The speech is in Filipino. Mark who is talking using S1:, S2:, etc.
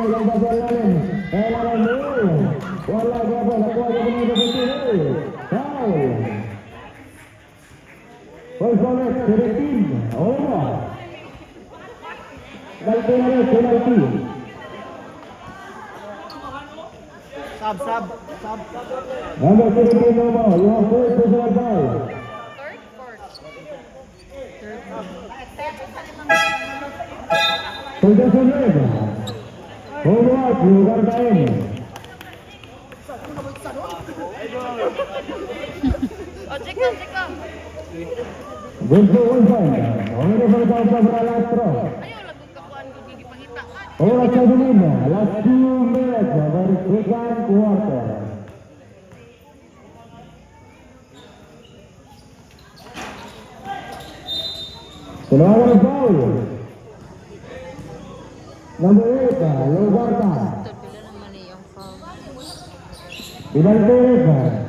S1: yang bagian lain. Lawan dulu. Wala berapa? Nakuha dia punya betul. Foul. Foul dari tim. Oh. Penalti.
S2: Sab.
S1: Number 17 nomor, you have full personal foul. Sudah selesai. Forward, lugar kain.
S3: Check lang.
S1: Good to one point. Only for the last throw.
S3: Ayaw lang kung kakuan ko gigipangita.
S1: Oras sa dunia, last 2 minutes of our second quarter. Keluar foul. Number 8, Lobarta.
S3: Bila naman yung foul.
S1: Pinalti.